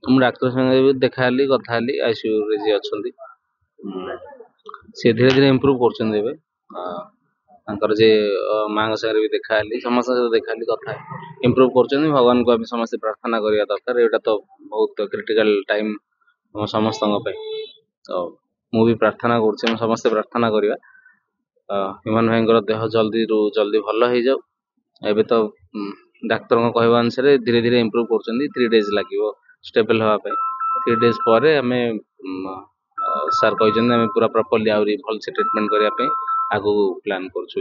ମୁଁ ଡାକ୍ତର ସାଙ୍ଗେ ବି ଦେଖାହେଲି କଥା ହେଲି ଆଇସିୟୁରେ ଯିଏ ଅଛନ୍ତି ସେ ଧୀରେ ଧୀରେ ଇମ୍ପ୍ରୁଭ୍ କରୁଛନ୍ତି ଏବେ ତାଙ୍କର ଯେ ମାଙ୍କ ସାଙ୍ଗରେ ବି ଦେଖାହେଲି ସମସ୍ତଙ୍କ ସହିତ ଦେଖାହେଲି କଥା ଇମ୍ପ୍ରୁଭ୍ କରୁଛନ୍ତି ଭଗବାନଙ୍କୁ ଆମେ ସମସ୍ତେ ପ୍ରାର୍ଥନା କରିବା ଦରକାର ଏଇଟା ତ ବହୁତ କ୍ରିଟିକାଲ ଟାଇମ୍ ଆମ ସମସ୍ତଙ୍କ ପାଇଁ ତ ମୁଁ ବି ପ୍ରାର୍ଥନା କରୁଛି ଆମେ ସମସ୍ତେ ପ୍ରାର୍ଥନା କରିବା ହ୍ୟୁମାନ ଭାଇଙ୍କର ଦେହ ଜଲ୍ଦିରୁ ଜଲ୍ଦି ଭଲ ହେଇଯାଉ ଏବେ ତ ଡାକ୍ତରଙ୍କ କହିବା ଅନୁସାରେ ଧୀରେ ଧୀରେ ଇମ୍ପ୍ରୁଭ୍ କରୁଛନ୍ତି 3 days ଲାଗିବ ଷ୍ଟେବଲ୍ ହେବା ପାଇଁ 3 days ପରେ ଆମେ ସାର୍ କହିଛନ୍ତି ଆମେ ପୁରା ପ୍ରପରଲି ଆହୁରି ଭଲସେ ଟ୍ରିଟମେଣ୍ଟ କରିବା ପାଇଁ ଆଗକୁ ପ୍ଲାନ୍ କରୁଛୁ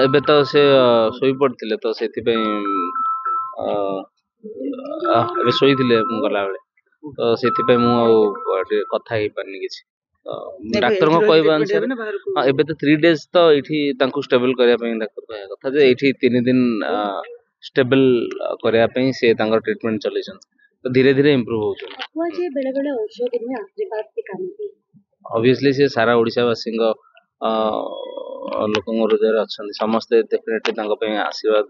ଏବେ ତ ସେ ଶୋଇପଡ଼ିଥିଲେ ତ ସେଥିପାଇଁ ଏବେ ଶୋଇଥିଲେ ମୁଁ ଗଲାବେଳେ ତ ସେଥିପାଇଁ ମୁଁ ଆଉ ଟିକେ କଥା ହେଇପାରିନି କିଛି ଡାକ୍ତରଙ୍କ କହିବା ଅନୁସାରେ ଏବେ ତ 3 days ତ ଏଇଠି ତାଙ୍କୁ ଷ୍ଟେବଲ୍ କରିବା ପାଇଁ ଡାକ୍ତର କହିବା କଥା ଯେ ଏଇଠି 3 ଦିନ ଷ୍ଟେବଲ୍ କରିବା ପାଇଁ ସେ ତାଙ୍କର ଟ୍ରିଟମେଣ୍ଟ ଚଲେଇଛନ୍ତି ତ ଧୀରେ ଧୀରେ ଇମ୍ପ୍ରୁଭ୍ ହଉଛନ୍ତି ଅବଭିୟସଲି ସେ ସାରା ଓଡ଼ିଶାବାସୀଙ୍କ ଲୋକଙ୍କ ହୃଦୟରେ ଅଛନ୍ତି ସମସ୍ତେ ଡେଫିନେଟଲି ତାଙ୍କ ପାଇଁ ଆଶୀର୍ବାଦ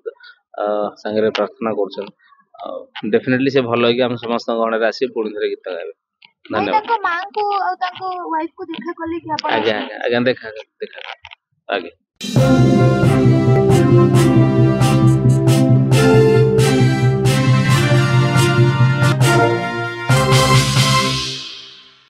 ସାଙ୍ଗରେ ପ୍ରାର୍ଥନା କରୁଛନ୍ତି ଡେଫିନେଟଲି ସେ ଭଲ ହେଇକି ଆମେ ସମସ୍ତଙ୍କ ଗଣରେ ଆସିବେ ପୁଣି ଥରେ ଗୀତ ଗାଇବେ ଧନ୍ୟବାଦ ଆଜ୍ଞା ଆଜ୍ଞା ଆଜ୍ଞା ଦେଖା ଆଜ୍ଞା